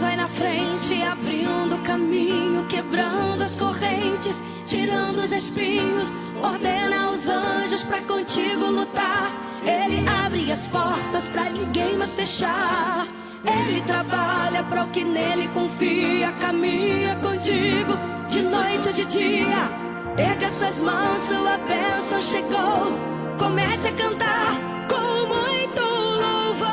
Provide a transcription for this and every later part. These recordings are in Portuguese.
vai na frente, abrindo caminho, quebrando as correntes, tirando os espinhos, ordena os anjos pra contigo lutar. Ele abre as portas pra ninguém mais fechar. Ele trabalha para o que nele confia, caminha contigo de noite ou de dia. Erga essas mãos, sua bênção chegou. Comece a cantar com muito louvor.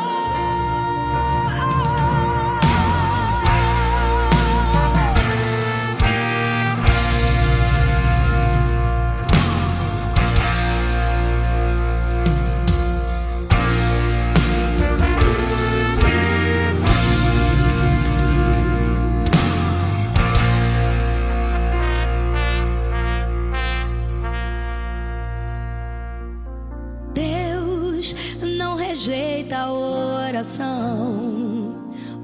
Rejeita a oração.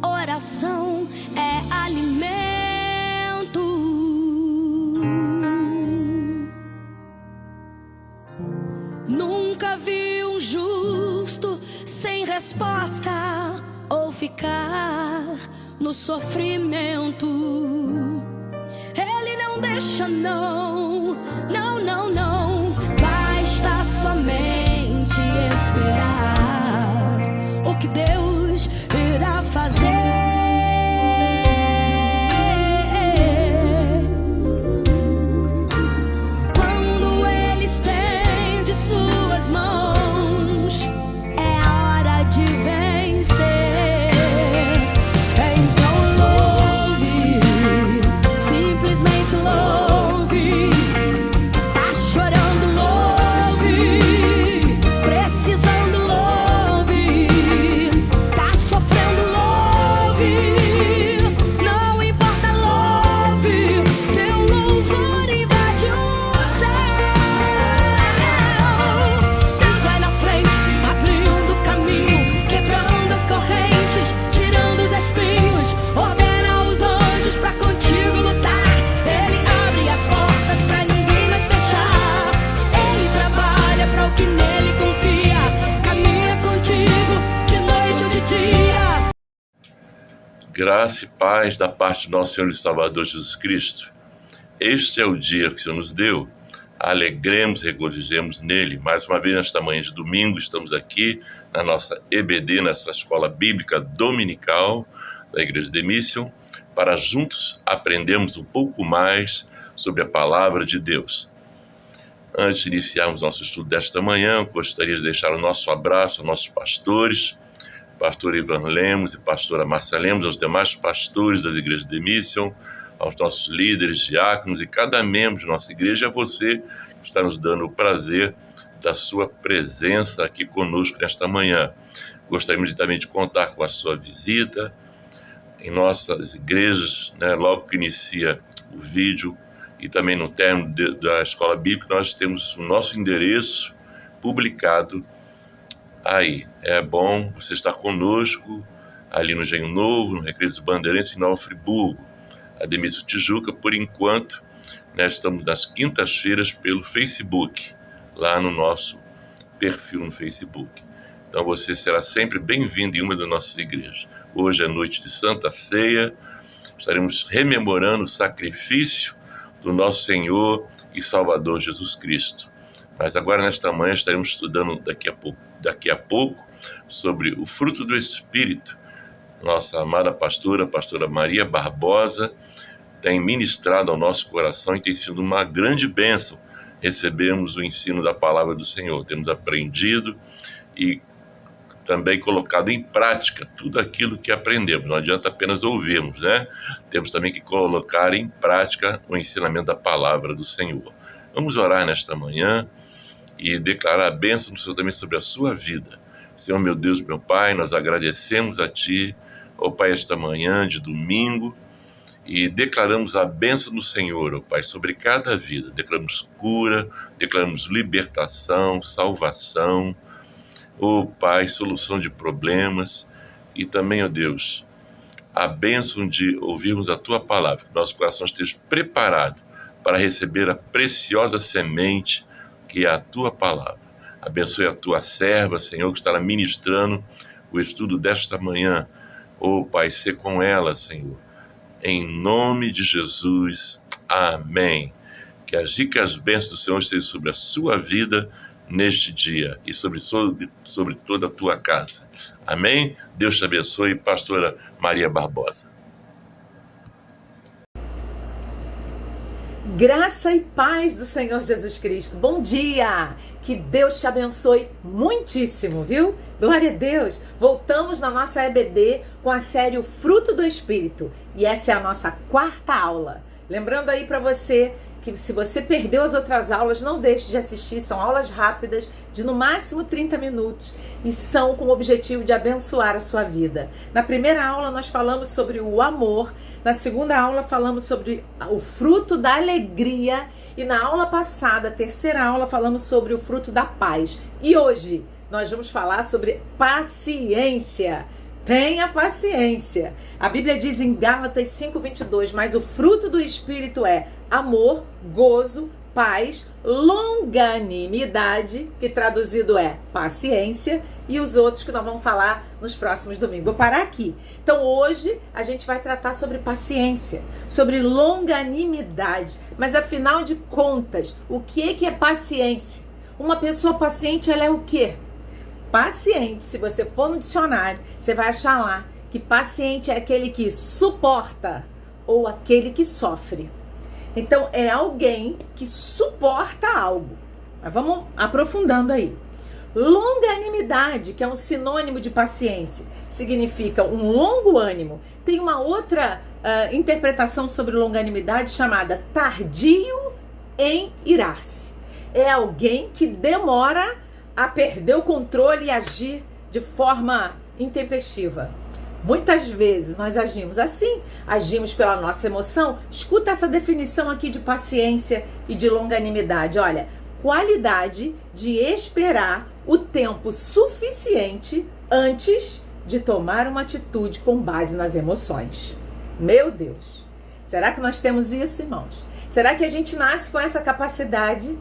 Oração é alimento. Nunca vi um justo sem resposta ou ficar no sofrimento. Ele não deixa, não, não, não, não. Basta somente esperar o que Deus irá fazer. Quando Ele estende suas mãos, é a hora de vencer. Então louve, simplesmente louve. Tá chorando, louve. Precisando, graça e paz da parte do nosso Senhor e Salvador Jesus Cristo. Este é o dia que o Senhor nos deu. Alegremos, regozijemos nele. Mais uma vez, nesta manhã de domingo, estamos aqui na nossa EBD, nessa escola bíblica dominical da Igreja de Mission, para juntos aprendermos um pouco mais sobre a palavra de Deus. Antes de iniciarmos nosso estudo desta manhã, gostaria de deixar o nosso abraço aos nossos pastores, pastor Ivan Lemos e pastora Márcia Lemos, aos demais pastores das igrejas de Mission, aos nossos líderes, diáconos e cada membro de nossa igreja, a você que está nos dando o prazer da sua presença aqui conosco nesta manhã. Gostaríamos também de contar com a sua visita em nossas igrejas, logo que inicia o vídeo e também no término da escola bíblica, nós temos o nosso endereço publicado aí. É bom você estar conosco ali no Engenho Novo, no Recreio dos Bandeirantes, em Nova Friburgo, Ademício Tijuca. Por enquanto, estamos nas quintas-feiras pelo Facebook, lá no nosso perfil no Facebook. Então você será sempre bem-vindo em uma das nossas igrejas. Hoje é noite de Santa Ceia, estaremos rememorando o sacrifício do nosso Senhor e Salvador Jesus Cristo. Mas agora, nesta manhã, estaremos estudando daqui a pouco sobre o fruto do Espírito. Nossa amada pastora, a pastora Maria Barbosa, tem ministrado ao nosso coração e tem sido uma grande bênção recebermos o ensino da palavra do Senhor. Temos aprendido e também colocado em prática tudo aquilo que aprendemos. Não adianta apenas ouvirmos, Temos também que colocar em prática o ensinamento da palavra do Senhor. Vamos orar nesta manhã e declarar a bênção do Senhor também sobre a sua vida. Senhor, meu Deus, meu Pai, nós agradecemos a Ti, ó Pai, esta manhã de domingo, e declaramos a bênção do Senhor, ó Pai, sobre cada vida. Declaramos cura, declaramos libertação, salvação, ó Pai, solução de problemas, e também, ó Deus, a bênção de ouvirmos a Tua palavra, que nosso coração esteja preparado para receber a preciosa semente que é a Tua palavra. Abençoe a Tua serva, Senhor, que estará ministrando o estudo desta manhã. Oh, Pai, sê com ela, Senhor. Em nome de Jesus. Amém. Que as ricas bênçãos do Senhor estejam sobre a sua vida neste dia e sobre toda a tua casa. Amém? Deus te abençoe, pastora Maria Barbosa. Graça e paz do Senhor Jesus Cristo. Bom dia! Que Deus te abençoe muitíssimo, viu? Glória a Deus! Voltamos na nossa EBD com a série O Fruto do Espírito. E essa é a nossa 4ª aula. Lembrando aí para você que se você perdeu as outras aulas, não deixe de assistir. São aulas rápidas, de no máximo 30 minutos, e são com o objetivo de abençoar a sua vida. Na primeira aula nós falamos sobre o amor, na segunda aula falamos sobre o fruto da alegria, e na aula passada, a terceira aula, falamos sobre o fruto da paz. E hoje nós vamos falar sobre paciência. Tenha paciência. A Bíblia diz em Gálatas 5:22, mas o fruto do Espírito é amor, gozo, paz, longanimidade, que traduzido é paciência, e os outros que nós vamos falar nos próximos domingos. Vou parar aqui. Então hoje a gente vai tratar sobre paciência, sobre longanimidade. Mas afinal de contas, o que é paciência? Uma pessoa paciente, ela é o quê? Paciente, se você for no dicionário, você vai achar lá que paciente é aquele que suporta ou aquele que sofre. Então, é alguém que suporta algo. Mas vamos aprofundando aí. Longanimidade, que é um sinônimo de paciência, significa um longo ânimo. Tem uma outra interpretação sobre longanimidade chamada tardio em irar-se. É alguém que demora a perder o controle e agir de forma intempestiva. Muitas vezes nós agimos assim, agimos pela nossa emoção. Escuta essa definição aqui de paciência e de longanimidade. Olha, qualidade de esperar o tempo suficiente antes de tomar uma atitude com base nas emoções. Meu Deus! Será que nós temos isso, irmãos? Será que a gente nasce com essa capacidade?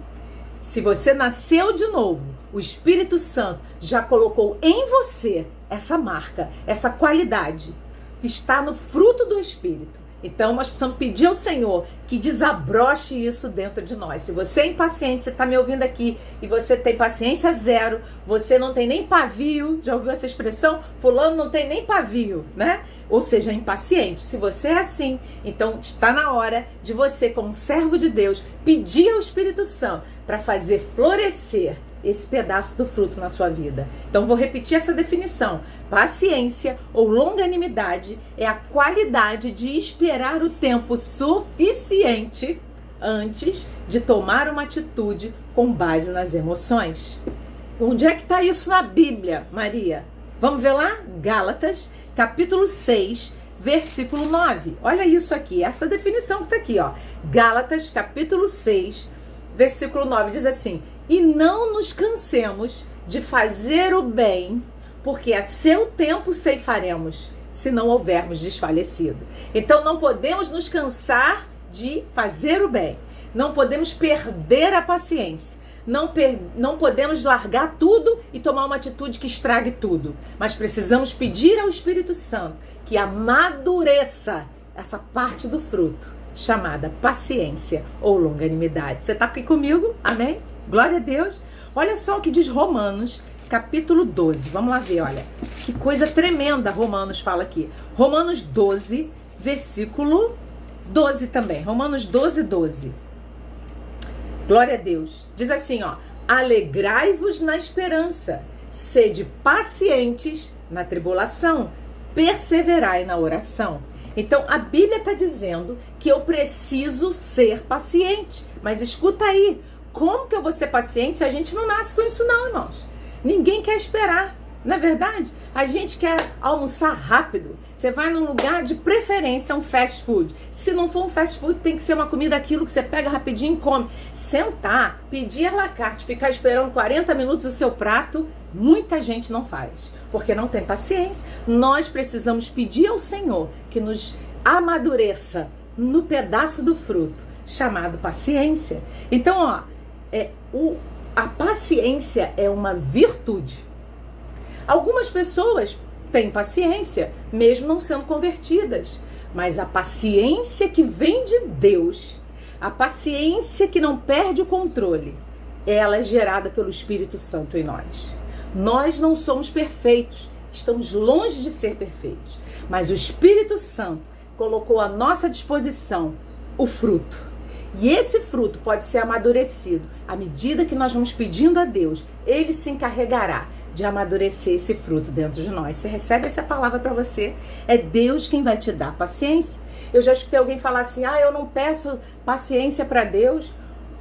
Se você nasceu de novo, o Espírito Santo já colocou em você essa marca, essa qualidade que está no fruto do Espírito. Então nós precisamos pedir ao Senhor que desabroche isso dentro de nós. Se você é impaciente, você está me ouvindo aqui e você tem paciência zero, você não tem nem pavio, já ouviu essa expressão? Fulano não tem nem pavio, né? Ou seja, impaciente. Se você é assim, então está na hora de você, como servo de Deus, pedir ao Espírito Santo para fazer florescer esse pedaço do fruto na sua vida. Então vou repetir essa definição. Paciência ou longanimidade é a qualidade de esperar o tempo suficiente antes de tomar uma atitude com base nas emoções. Onde é que está isso na Bíblia, Maria? Vamos ver lá? Gálatas, capítulo 6, versículo 9. Olha isso aqui, essa definição que está aqui, ó. Gálatas, capítulo 6, versículo 9, diz assim: e não nos cansemos de fazer o bem, porque a seu tempo ceifaremos, se não houvermos desfalecido. Então não podemos nos cansar de fazer o bem. Não podemos perder a paciência. Não podemos largar tudo e tomar uma atitude que estrague tudo. Mas precisamos pedir ao Espírito Santo que amadureça essa parte do fruto, chamada paciência ou longanimidade. Você está aqui comigo? Amém? Glória a Deus. Olha só o que diz Romanos, capítulo 12. Vamos lá ver, olha. Que coisa tremenda Romanos fala aqui. Romanos 12, versículo 12 também. Romanos 12, 12. Glória a Deus. Diz assim, ó. Alegrai-vos na esperança, sede pacientes na tribulação, perseverai na oração. Então, a Bíblia está dizendo que eu preciso ser paciente. Mas escuta aí, como que eu vou ser paciente se a gente não nasce com isso não, irmãos? Ninguém quer esperar, não é verdade? A gente quer almoçar rápido. Você vai num lugar, de preferência, um fast food. Se não for um fast food, tem que ser uma comida, aquilo que você pega rapidinho e come. Sentar, pedir à la carte, ficar esperando 40 minutos o seu prato, muita gente não faz, porque não tem paciência. Nós precisamos pedir ao Senhor que nos amadureça no pedaço do fruto, chamado paciência. Então, ó, a paciência é uma virtude. Algumas pessoas têm paciência, mesmo não sendo convertidas. Mas a paciência que vem de Deus, a paciência que não perde o controle, ela é gerada pelo Espírito Santo em nós. Nós não somos perfeitos, estamos longe de ser perfeitos, mas o Espírito Santo colocou à nossa disposição o fruto. E esse fruto pode ser amadurecido à medida que nós vamos pedindo a Deus. Ele se encarregará de amadurecer esse fruto dentro de nós. Você recebe essa palavra para você, é Deus quem vai te dar paciência. Eu já escutei alguém falar assim: eu não peço paciência para Deus,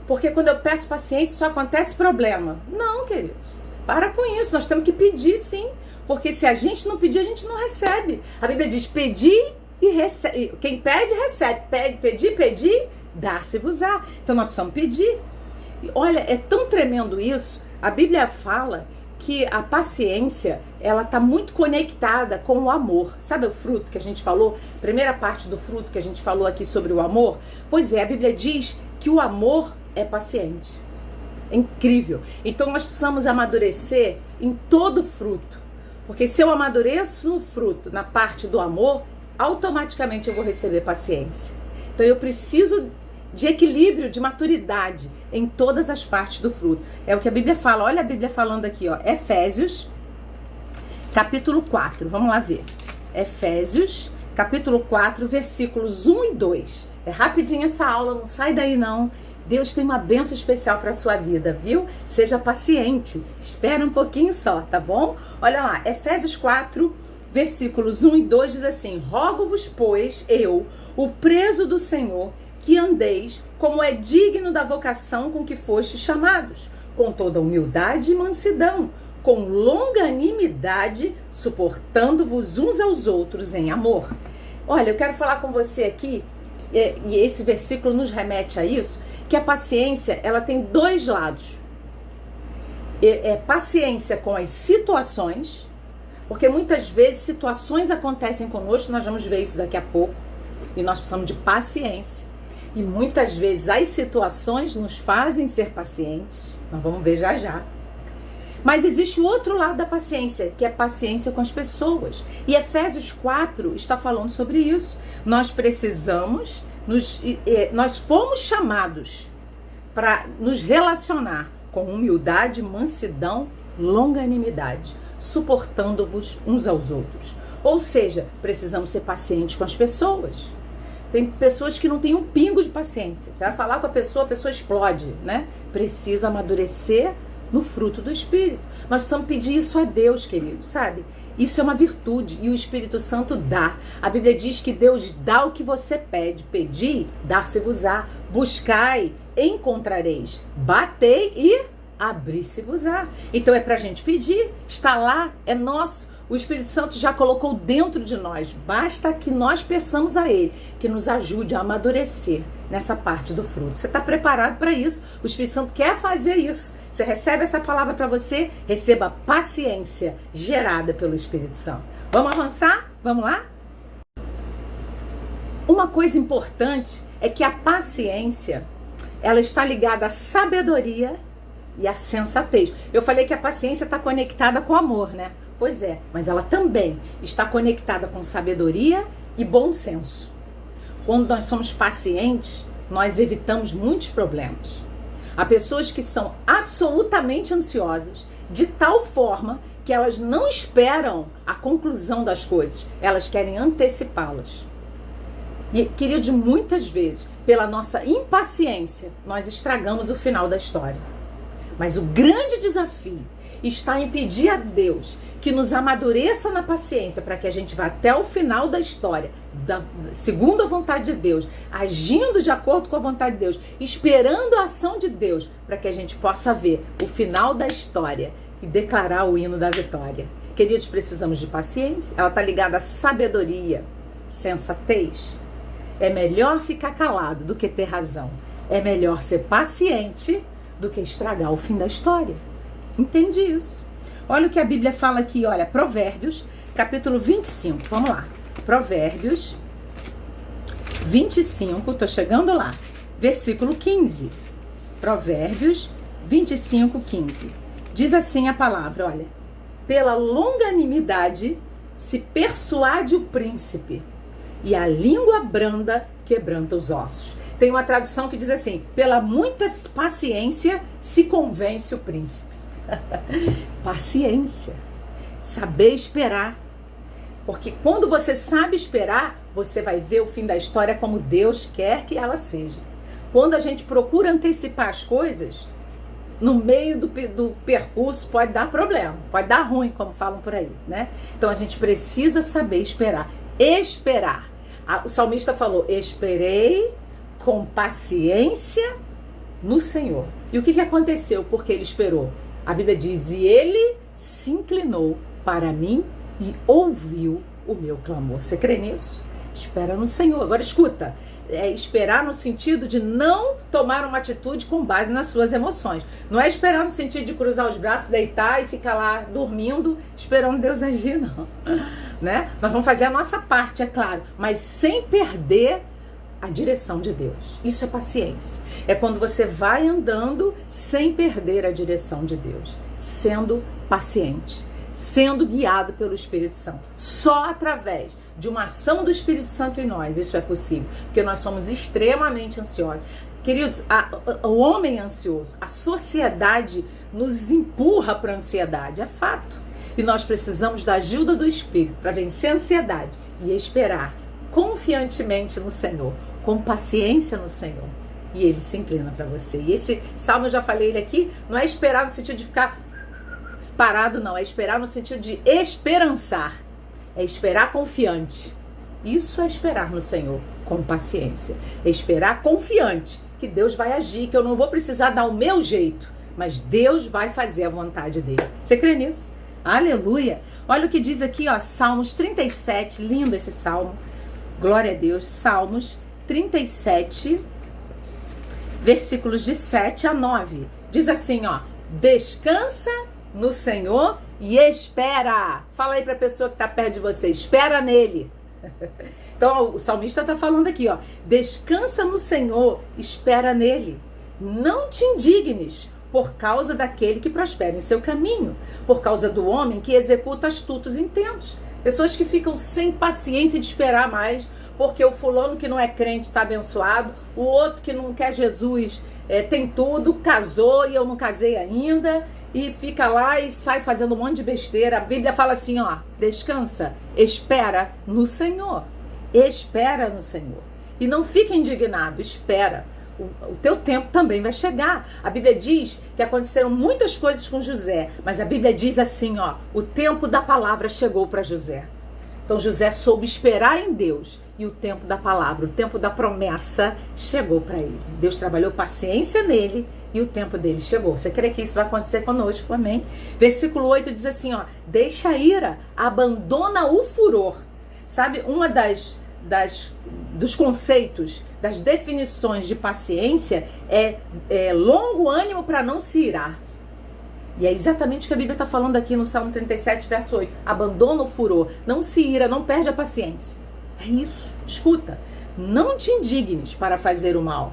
porque quando eu peço paciência só acontece problema. Não, queridos, para com isso. Nós temos que pedir, sim, porque se a gente não pedir, a gente não recebe. A Bíblia diz: pedir e recebe. Quem pede, recebe. Pedir, dar-se-vos-á. Então nós precisamos pedir. E olha, é tão tremendo isso. A Bíblia fala que a paciência, ela está muito conectada com o amor. Sabe o fruto que a gente falou? Primeira parte do fruto que a gente falou aqui sobre o amor? Pois é, a Bíblia diz que o amor é paciente. É incrível. Então nós precisamos amadurecer em todo fruto. Porque se eu amadureço no fruto, na parte do amor, automaticamente eu vou receber paciência. Então eu preciso de equilíbrio, de maturidade em todas as partes do fruto. É o que a Bíblia fala. Olha a Bíblia falando aqui, ó. Efésios, capítulo 4. Vamos lá ver. Efésios, capítulo 4, versículos 1 e 2. É rapidinho essa aula, não sai daí não. Deus tem uma bênção especial para a sua vida, viu? Seja paciente. Espera um pouquinho só, tá bom? Olha lá, Efésios 4, versículos 1 e 2 diz assim: rogo-vos, pois, eu, o preso do Senhor, que andeis como é digno da vocação com que fostes chamados, com toda humildade e mansidão, com longanimidade, suportando-vos uns aos outros em amor. Olha, eu quero falar com você aqui, e esse versículo nos remete a isso, que a paciência, ela tem dois lados. É paciência com as situações, porque muitas vezes situações acontecem conosco, nós vamos ver isso daqui a pouco, e nós precisamos de paciência. E muitas vezes as situações nos fazem ser pacientes. Nós vamos ver já já. Mas existe o outro lado da paciência, que é paciência com as pessoas. E Efésios 4 está falando sobre isso. Nós precisamos, nós fomos chamados para nos relacionar com humildade, mansidão, longanimidade, suportando-vos uns aos outros. Ou seja, precisamos ser pacientes com as pessoas. Tem pessoas que não têm um pingo de paciência. Você vai falar com a pessoa explode, né? Precisa amadurecer no fruto do Espírito. Nós precisamos pedir isso a Deus, queridos, sabe? Isso é uma virtude e o Espírito Santo dá. A Bíblia diz que Deus dá o que você pede. Pedi, dar-se-vos-á. Buscai, encontrareis. Batei e abrir-se-vos-á. Então é pra gente pedir. Está lá, é nosso. O Espírito Santo já colocou dentro de nós. Basta que nós peçamos a Ele que nos ajude a amadurecer nessa parte do fruto. Você está preparado para isso? O Espírito Santo quer fazer isso. Você recebe essa palavra para você? Receba paciência gerada pelo Espírito Santo. Vamos avançar? Vamos lá? Uma coisa importante é que a paciência, ela está ligada à sabedoria e à sensatez. Eu falei que a paciência está conectada com o amor, né? Pois é, mas ela também está conectada com sabedoria e bom senso. Quando nós somos pacientes, nós evitamos muitos problemas. Há pessoas que são absolutamente ansiosas, de tal forma que elas não esperam a conclusão das coisas, elas querem antecipá-las. E, queridos, muitas vezes, pela nossa impaciência, nós estragamos o final da história. Mas o grande desafio está em pedir a Deus que nos amadureça na paciência para que a gente vá até o final da história, segundo a vontade de Deus, agindo de acordo com a vontade de Deus, esperando a ação de Deus, para que a gente possa ver o final da história e declarar o hino da vitória. Queridos, precisamos de paciência, ela está ligada à sabedoria, sensatez. É melhor ficar calado do que ter razão. É melhor ser paciente do que estragar o fim da história. Entende isso? Olha o que a Bíblia fala aqui, olha, Provérbios, capítulo 25, vamos lá. Provérbios 25, tô chegando lá, versículo 15. Provérbios 25, 15. Diz assim a palavra, olha: pela longanimidade se persuade o príncipe, e a língua branda quebranta os ossos. Tem uma tradução que diz assim: pela muita paciência se convence o príncipe. Paciência. Saber esperar. Porque quando você sabe esperar, você vai ver o fim da história como Deus quer que ela seja. Quando a gente procura antecipar as coisas, no meio do percurso pode dar problema, pode dar ruim, como falam por aí, né? Então a gente precisa saber esperar. Esperar. O salmista falou: esperei com paciência no Senhor. E o que aconteceu porque ele esperou? A Bíblia diz: e ele se inclinou para mim e ouviu o meu clamor. Você crê nisso? Espera no Senhor. Agora escuta, é esperar no sentido de não tomar uma atitude com base nas suas emoções. Não é esperar no sentido de cruzar os braços, deitar e ficar lá dormindo, esperando Deus agir, não. Né? Nós vamos fazer a nossa parte, é claro, mas sem perder a direção de Deus. Isso é paciência. É quando você vai andando sem perder a direção de Deus, sendo paciente, sendo guiado pelo Espírito Santo. Só através de uma ação do Espírito Santo em nós isso é possível, porque nós somos extremamente ansiosos. Queridos, o homem é ansioso, a sociedade nos empurra para a ansiedade, é fato. E nós precisamos da ajuda do Espírito para vencer a ansiedade e esperar confiantemente no Senhor, com paciência no Senhor. E Ele se inclina para você. E esse salmo, eu já falei ele aqui, não é esperar no sentido de ficar parado, não. É esperar no sentido de esperançar. É esperar confiante. Isso é esperar no Senhor com paciência. É esperar confiante que Deus vai agir, que eu não vou precisar dar o meu jeito, mas Deus vai fazer a vontade dele. Você crê nisso? Aleluia! Olha o que diz aqui, ó, Salmos 37, lindo esse salmo. Glória a Deus. Salmos 37, versículos de 7 a 9. Diz assim, ó: descansa no Senhor e espera. Fala aí para a pessoa que está perto de você, espera nele. Então o salmista está falando aqui, ó: descansa no Senhor, espera nele. Não te indignes por causa daquele que prospera em seu caminho, por causa do homem que executa astutos intentos. Pessoas que ficam sem paciência de esperar mais, porque o fulano que não é crente está abençoado, o outro que não quer Jesus tem tudo, casou e eu não casei ainda, e fica lá e sai fazendo um monte de besteira. A Bíblia fala assim, ó: descansa, espera no Senhor. Espera no Senhor. E não fica indignado, espera. O teu tempo também vai chegar. A Bíblia diz que aconteceram muitas coisas com José, mas a Bíblia diz assim, ó: o tempo da palavra chegou para José. Então José soube esperar em Deus, e o tempo da palavra, o tempo da promessa chegou para ele. Deus trabalhou paciência nele e o tempo dele chegou. Você crê que isso vai acontecer conosco? Amém? Versículo 8 diz assim, ó: deixa a ira, abandona o furor. Sabe, uma dos conceitos, das definições de paciência é longo ânimo para não se irar. E é exatamente o que a Bíblia está falando aqui no Salmo 37, verso 8. Abandona o furor, não se ira, não perde a paciência. É isso, escuta. Não te indignes para fazer o mal.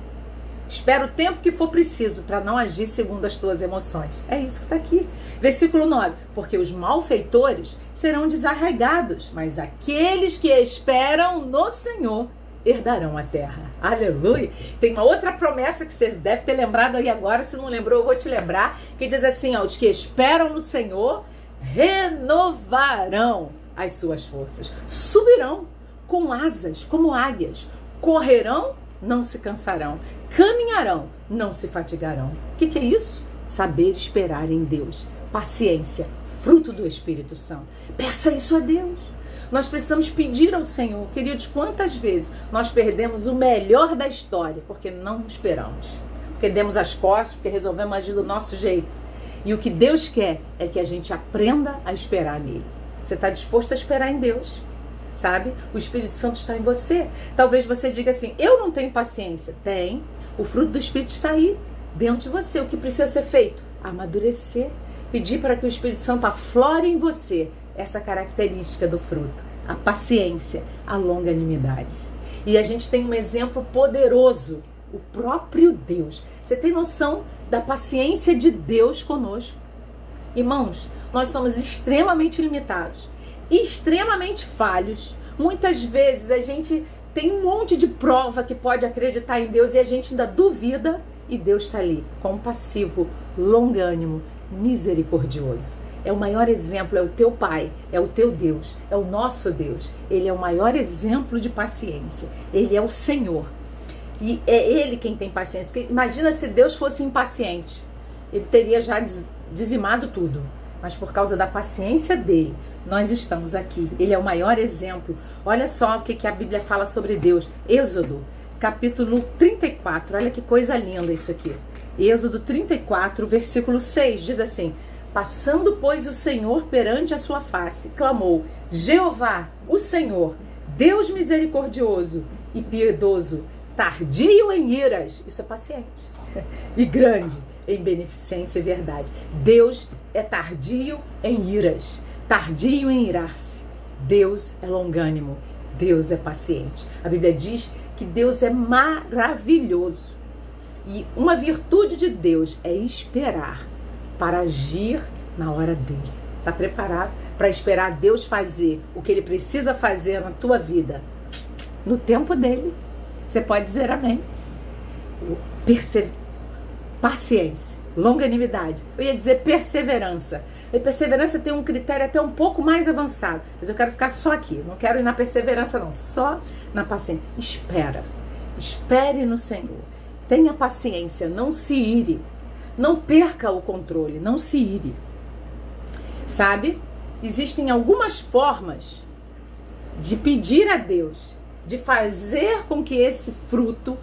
Espera o tempo que for preciso para não agir segundo as tuas emoções. É isso que está aqui. Versículo 9. Porque os malfeitores serão desarraigados, mas aqueles que esperam no Senhor herdarão a terra. Aleluia! Tem uma outra promessa que você deve ter lembrado aí agora. Se não lembrou, eu vou te lembrar. Que diz assim, ó: os que esperam no Senhor renovarão as suas forças. Subirão com asas como águias. Correrão, não se cansarão. Caminharão, não se fatigarão. O que é isso? Saber esperar em Deus. Paciência, fruto do Espírito Santo. Peça isso a Deus. Nós precisamos pedir ao Senhor. Queridos, quantas vezes nós perdemos o melhor da história porque não esperamos, porque demos as costas, porque resolvemos agir do nosso jeito. E o que Deus quer é que a gente aprenda a esperar nele. Você está disposto a esperar em Deus? Sabe? O Espírito Santo está em você. Talvez você diga assim: eu não tenho paciência. Tem. O fruto do Espírito está aí, dentro de você. O que precisa ser feito? Amadurecer. Pedir para que o Espírito Santo aflore em você essa característica do fruto. A paciência, a longanimidade. E a gente tem um exemplo poderoso. O próprio Deus. Você tem noção da paciência de Deus conosco? Irmãos, nós somos extremamente limitados. extremamente falhos. Muitas vezes a gente tem um monte de prova que pode acreditar em Deus e a gente ainda duvida, e Deus está ali, compassivo, longânimo, misericordioso. É o maior exemplo, é o teu Pai, é o teu Deus, é o nosso Deus. Ele é o maior exemplo de paciência. Ele é o Senhor. E é Ele quem tem paciência. Porque imagina se Deus fosse impaciente. Ele teria já dizimado tudo. Mas por causa da paciência dele, nós estamos aqui. Ele é o maior exemplo. Olha só o que a Bíblia fala sobre Deus. Êxodo, capítulo 34. Olha que coisa linda isso aqui. Êxodo 34, versículo 6, diz assim: passando, pois, o Senhor perante a sua face, clamou: Jeová, o Senhor, Deus misericordioso e piedoso, tardio em iras, isso é paciente, e grande em beneficência e verdade. Deus é tardio em iras, tardio em irar-se. Deus é longânimo, Deus é paciente. A Bíblia diz que Deus é maravilhoso. E uma virtude de Deus é esperar para agir na hora dele. Está preparado para esperar Deus fazer o que ele precisa fazer na tua vida? No tempo dele. Você pode dizer amém. Paciência, longanimidade. Eu ia dizer perseverança. E perseverança tem um critério até um pouco mais avançado. Mas eu quero ficar só aqui. Não quero ir na perseverança não. Só na paciência. Espera. Espere no Senhor. Tenha paciência. Não se ire. Não perca o controle. Não se ire. Sabe? Existem algumas formas de pedir a Deus, de fazer com que esse fruto,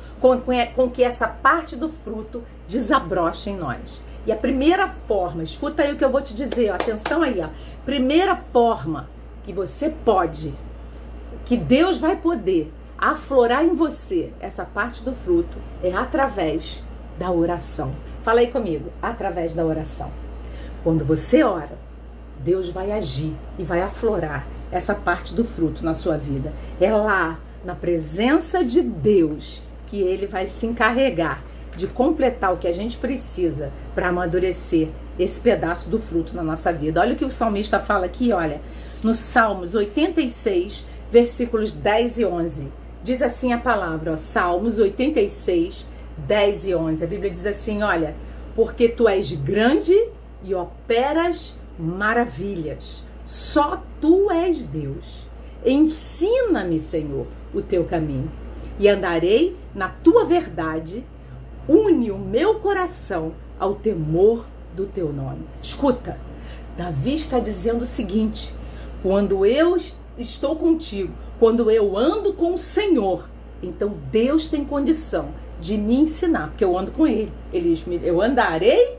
com que essa parte do fruto desabroche em nós. E a primeira forma, escuta aí o que eu vou te dizer, ó, atenção aí, ó. Primeira forma que você pode, que Deus vai poder aflorar em você essa parte do fruto, é através da oração. Fala aí comigo, através da oração. Quando você ora, Deus vai agir e vai aflorar essa parte do fruto na sua vida. É lá, na presença de Deus, que Ele vai se encarregar de completar o que a gente precisa para amadurecer esse pedaço do fruto na nossa vida. Olha o que o salmista fala aqui, olha, no Salmos 86, versículos 10 e 11. Diz assim a palavra, ó, Salmos 86, 10 e 11. A Bíblia diz assim, olha, porque tu és grande e operas maravilhas. Só tu és Deus. Ensina-me, Senhor, o teu caminho e andarei na tua verdade. Une o meu coração ao temor do teu nome. Escuta, Davi está dizendo o seguinte: quando eu estou contigo, quando eu ando com o Senhor, então Deus tem condição de me ensinar, porque eu ando com Ele. Eu andarei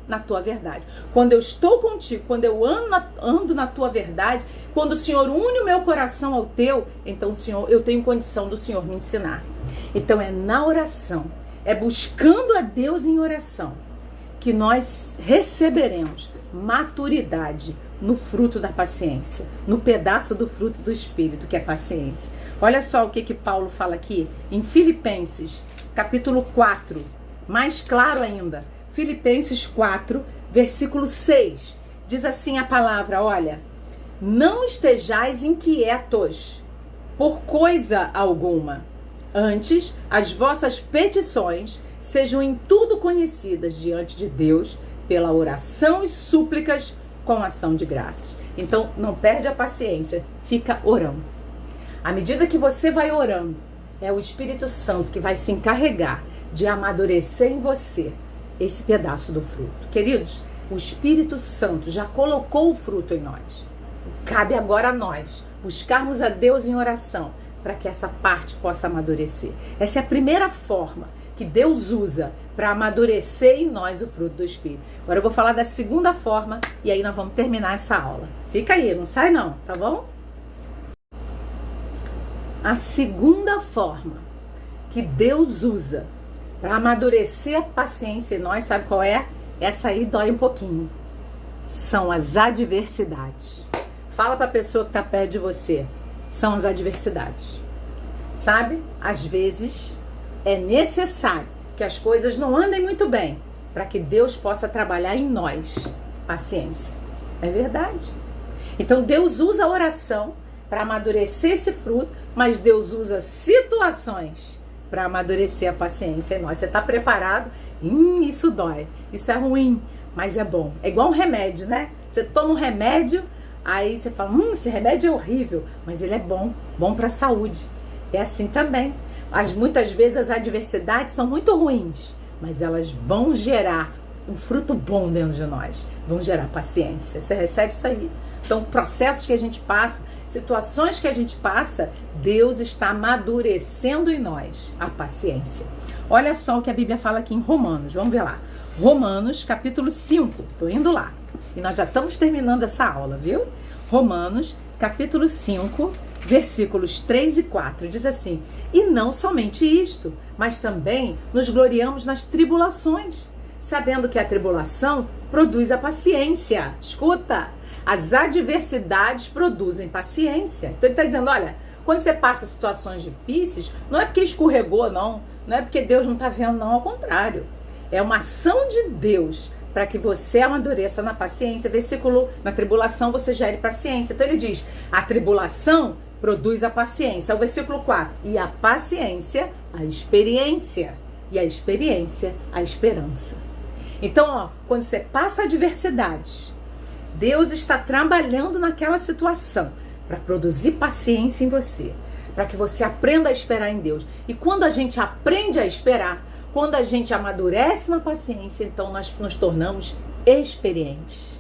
na tua verdade. Quando eu estou contigo, quando eu ando na tua verdade, quando o Senhor une o meu coração ao teu, então, Senhor, eu tenho condição do Senhor me ensinar. Então é na oração, é buscando a Deus em oração, que nós receberemos maturidade no fruto da paciência, no pedaço do fruto do Espírito, que é paciência. Olha só o que Paulo fala aqui em Filipenses, capítulo 4, mais claro ainda. Filipenses 4, versículo 6, diz assim a palavra, olha, não estejais inquietos por coisa alguma, antes as vossas petições sejam em tudo conhecidas diante de Deus pela oração e súplicas com ação de graças. Então não perde a paciência, fica orando. À medida que você vai orando, é o Espírito Santo que vai se encarregar de amadurecer em você esse pedaço do fruto. Queridos, o Espírito Santo já colocou o fruto em nós. Cabe agora a nós buscarmos a Deus em oração para que essa parte possa amadurecer. Essa é a primeira forma que Deus usa para amadurecer em nós o fruto do Espírito. Agora eu vou falar da segunda forma e aí nós vamos terminar essa aula. Fica aí, não sai não, tá bom? A segunda forma que Deus usa para amadurecer a paciência em nós, sabe qual é? Essa aí dói um pouquinho. São as adversidades. Fala para a pessoa que está perto de você. São as adversidades. Sabe? Às vezes é necessário que as coisas não andem muito bem para que Deus possa trabalhar em nós paciência. É verdade. Então Deus usa a oração para amadurecer esse fruto, mas Deus usa situações para amadurecer a paciência em nós. Você está preparado? Isso dói, isso é ruim, mas é bom. É igual um remédio, né? Você toma um remédio, aí você fala, esse remédio é horrível, mas ele é bom, bom para a saúde. É assim também. Muitas vezes as adversidades são muito ruins, mas elas vão gerar um fruto bom dentro de nós, vão gerar paciência. Você recebe isso aí. Então, processos que a gente passa, situações que a gente passa, Deus está amadurecendo em nós a paciência. Olha só o que a Bíblia fala aqui em Romanos, vamos ver lá. Romanos, capítulo 5, estou indo lá. E nós já estamos terminando essa aula, viu? Romanos, capítulo 5, versículos 3 e 4, diz assim: e não somente isto, mas também nos gloriamos nas tribulações, sabendo que a tribulação produz a paciência. Escuta! As adversidades produzem paciência. Então ele está dizendo, olha, quando você passa situações difíceis, não é porque escorregou, não é porque Deus não está vendo, não, ao contrário. É uma ação de Deus para que você amadureça na paciência. Versículo, na tribulação você gere paciência. Então ele diz, a tribulação produz a paciência. É o versículo 4. E a paciência, a experiência. E a experiência, a esperança. Então, quando você passa adversidades, Deus está trabalhando naquela situação para produzir paciência em você, para que você aprenda a esperar em Deus. E quando a gente aprende a esperar, quando a gente amadurece na paciência, então nós nos tornamos experientes.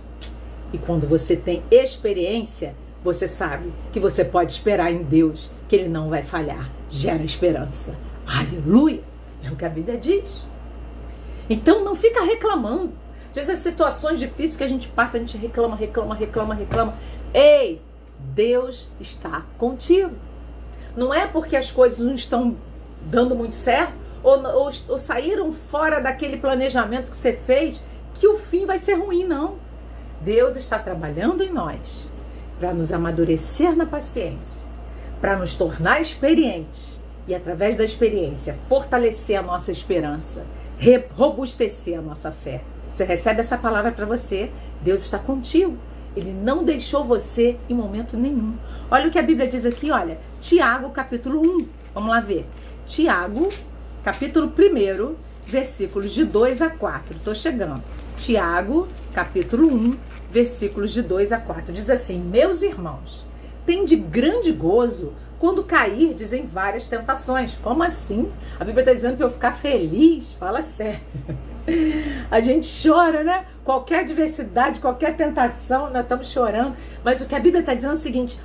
E quando você tem experiência, você sabe que você pode esperar em Deus, que Ele não vai falhar. Gera esperança. Aleluia! É o que a Bíblia diz. Então não fica reclamando. Às vezes as situações difíceis que a gente passa, a gente reclama. Ei, Deus está contigo. Não é porque as coisas não estão dando muito certo ou saíram fora daquele planejamento que você fez que o fim vai ser ruim, não. Deus está trabalhando em nós para nos amadurecer na paciência, para nos tornar experientes e através da experiência fortalecer a nossa esperança, robustecer a nossa fé. Você recebe essa palavra para você. Deus está contigo. Ele não deixou você em momento nenhum. Olha o que a Bíblia diz aqui, olha. Tiago, capítulo 1. Vamos lá ver. Tiago, capítulo 1, versículos de 2 a 4. Estou chegando. Tiago, capítulo 1, versículos de 2 a 4. Diz assim, meus irmãos, tende grande gozo quando cairdes em várias tentações. Como assim? A Bíblia está dizendo para eu ficar feliz? Fala sério. A gente chora, né? Qualquer adversidade, qualquer tentação, nós estamos chorando. Mas o que a Bíblia está dizendo é o seguinte: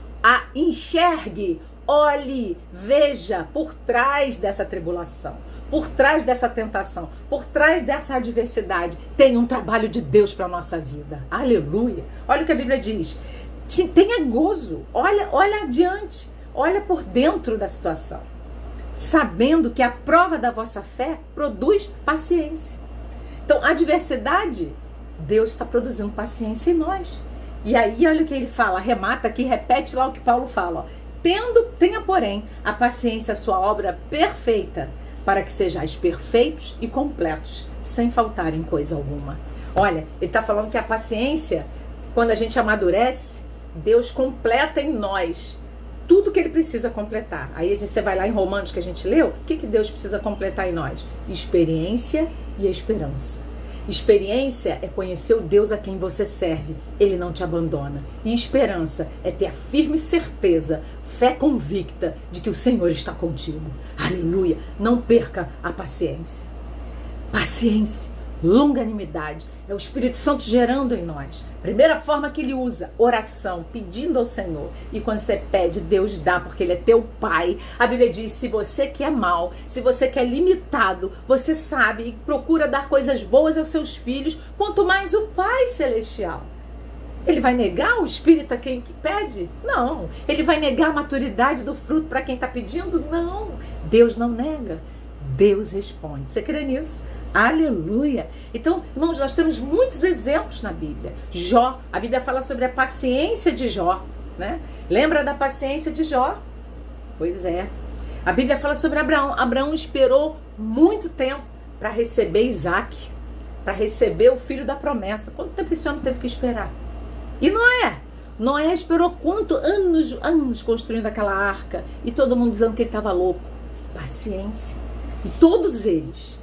enxergue, olhe, veja por trás dessa tribulação, por trás dessa tentação, por trás dessa adversidade, tem um trabalho de Deus para a nossa vida. Aleluia! Olha o que a Bíblia diz. Tenha gozo, olha adiante, olha por dentro da situação, sabendo que a prova da vossa fé produz paciência. Então, a adversidade, Deus está produzindo paciência em nós. E aí, olha o que ele fala, arremata aqui, repete lá o que Paulo fala. Ó. Tenha, porém, a paciência, a sua obra perfeita, para que sejais perfeitos e completos, sem faltar em coisa alguma. Olha, ele está falando que a paciência, quando a gente amadurece, Deus completa em nós tudo que Ele precisa completar. Aí você vai lá em Romanos que a gente leu, o que Deus precisa completar em nós? Experiência e esperança. Experiência é conhecer o Deus a quem você serve, Ele não te abandona. E esperança é ter a firme certeza, fé convicta de que o Senhor está contigo. Aleluia! Não perca a paciência. Paciência, longanimidade, é o Espírito Santo gerando em nós. Primeira forma que Ele usa, oração, pedindo ao Senhor. E quando você pede, Deus dá, porque Ele é teu Pai. A Bíblia diz, se você quer mal, se você quer limitado, você sabe e procura dar coisas boas aos seus filhos, quanto mais o Pai Celestial. Ele vai negar o Espírito a quem pede? Não. Ele vai negar a maturidade do fruto para quem está pedindo? Não. Deus não nega. Deus responde. Você crê nisso? Aleluia! Então, irmãos, nós temos muitos exemplos na Bíblia. Jó, a Bíblia fala sobre a paciência de Jó, né? Lembra da paciência de Jó? Pois é. A Bíblia fala sobre Abraão. Abraão esperou muito tempo para receber Isaac, para receber o filho da promessa. Quanto tempo esse homem teve que esperar? E Noé? Noé esperou quanto? Anos construindo aquela arca. E todo mundo dizendo que ele estava louco. Paciência. E todos eles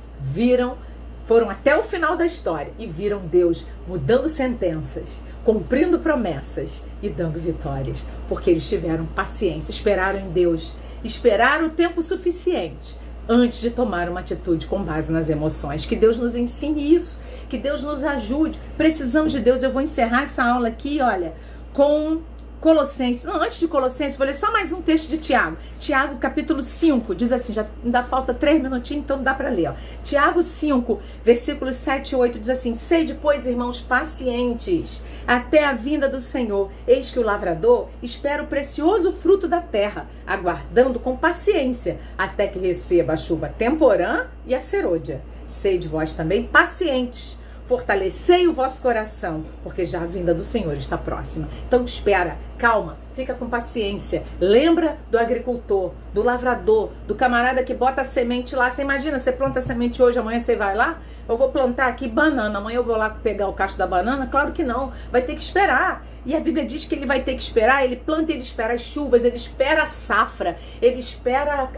foram até o final da história e viram Deus mudando sentenças, cumprindo promessas e dando vitórias. Porque eles tiveram paciência, esperaram em Deus, esperaram o tempo suficiente antes de tomar uma atitude com base nas emoções. Que Deus nos ensine isso, que Deus nos ajude. Precisamos de Deus. Eu vou encerrar essa aula aqui, olha, com Colossenses. Não, antes de Colossenses, vou ler só mais um texto de Tiago. Tiago, capítulo 5, diz assim, já ainda falta 3 minutinhos, então dá para ler. Ó. Tiago 5, versículos 7 e 8, diz assim: sede, pois, irmãos, pacientes, até a vinda do Senhor. Eis que o lavrador espera o precioso fruto da terra, aguardando com paciência, até que receba a chuva temporã e a serôdia. Sede vós também pacientes, fortalecei o vosso coração, porque já a vinda do Senhor está próxima. Então espera, calma, fica com paciência. Lembra do agricultor, do lavrador, do camarada que bota a semente lá. Você imagina, você planta a semente hoje, amanhã você vai lá? Eu vou plantar aqui banana, amanhã eu vou lá pegar o cacho da banana? Claro que não, vai ter que esperar. E a Bíblia diz que ele vai ter que esperar, ele planta, ele espera as chuvas, ele espera a safra, ele espera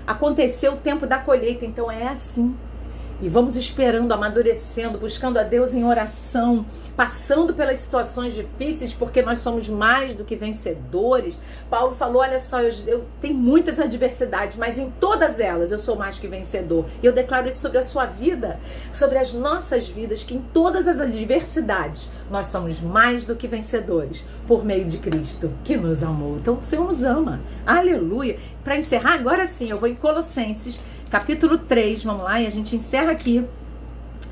acontecer o tempo da colheita. Então é assim. E vamos esperando, amadurecendo, buscando a Deus em oração, passando pelas situações difíceis, porque nós somos mais do que vencedores. Paulo falou, olha só, eu tenho muitas adversidades, mas em todas elas eu sou mais que vencedor. E eu declaro isso sobre a sua vida, sobre as nossas vidas, que em todas as adversidades nós somos mais do que vencedores, por meio de Cristo, que nos amou. Então o Senhor nos ama. Aleluia. Para encerrar, agora sim, eu vou em Colossenses, capítulo 3, vamos lá, e a gente encerra aqui,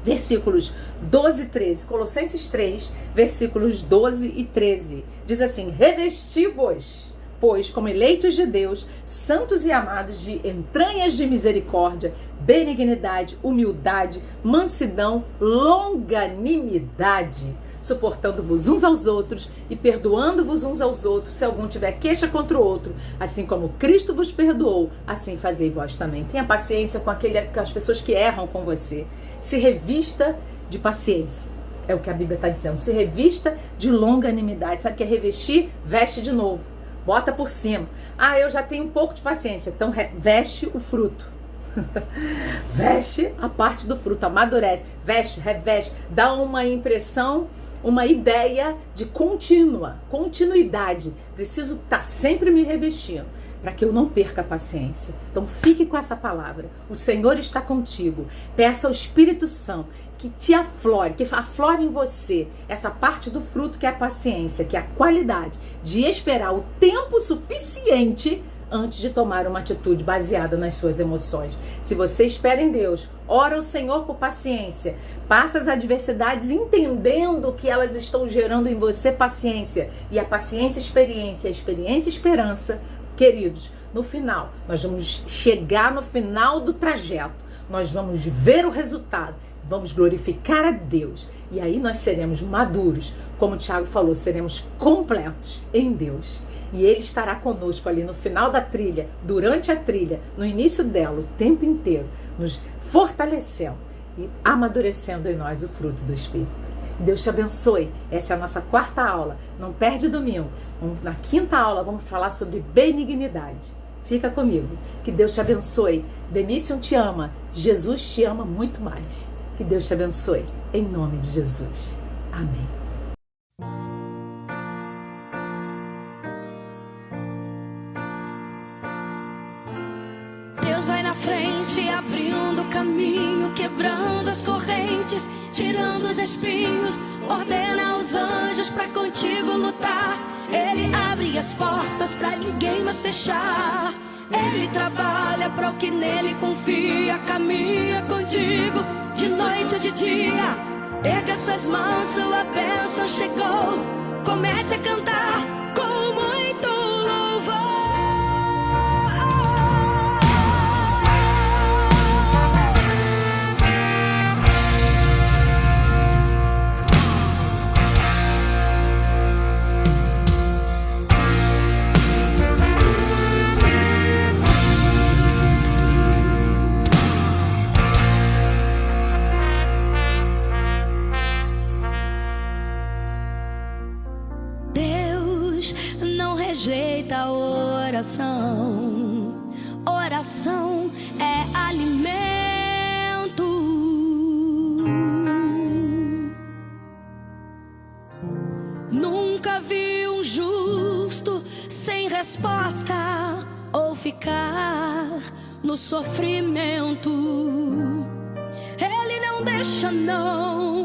versículos 12 e 13. Colossenses 3, versículos 12 e 13. Diz assim: revesti-vos, pois, como eleitos de Deus, santos e amados, de entranhas de misericórdia, benignidade, humildade, mansidão, longanimidade, suportando-vos uns aos outros e perdoando-vos uns aos outros, se algum tiver queixa contra o outro, assim como Cristo vos perdoou, assim fazei vós também. Tenha paciência com as pessoas que erram com você. Se revista de paciência. É o que a Bíblia está dizendo. Se revista de longanimidade. Sabe o que é revestir? Veste de novo. Bota por cima. Ah, eu já tenho um pouco de paciência. Então veste o fruto. Veste a parte do fruto, amadurece, veste, reveste, dá uma impressão, uma ideia de continuidade. Preciso estar sempre me revestindo para que eu não perca a paciência. Então fique com essa palavra. O Senhor está contigo. Peça ao Espírito Santo que te aflore, que aflore em você essa parte do fruto que é a paciência, que é a qualidade de esperar o tempo suficiente antes de tomar uma atitude baseada nas suas emoções. Se você espera em Deus, ora ao Senhor por paciência, passa as adversidades entendendo que elas estão gerando em você paciência, e a paciência experiência, a experiência esperança. Queridos, no final, nós vamos chegar no final do trajeto, nós vamos ver o resultado, vamos glorificar a Deus, e aí nós seremos maduros, como o Tiago falou, seremos completos em Deus. E Ele estará conosco ali no final da trilha, durante a trilha, no início dela, o tempo inteiro, nos fortalecendo e amadurecendo em nós o fruto do Espírito. Deus te abençoe. Essa é a nossa 4ª aula. Não perde domingo. Na 5ª aula vamos falar sobre benignidade. Fica comigo. Que Deus te abençoe. Demício te ama. Jesus te ama muito mais. Que Deus te abençoe. Em nome de Jesus. Amém. Deus vai na frente, abrindo caminho, quebrando as correntes, tirando os espinhos, ordena aos anjos pra contigo lutar. Ele abre as portas pra ninguém mais fechar. Ele trabalha para o que nele confia, caminha contigo de noite ou de dia. Erga suas mãos, sua bênção chegou. Comece a cantar com muito louvor. Deus rejeita a oração. Oração é alimento. Nunca vi um justo sem resposta ou ficar no sofrimento. Ele não deixa, não.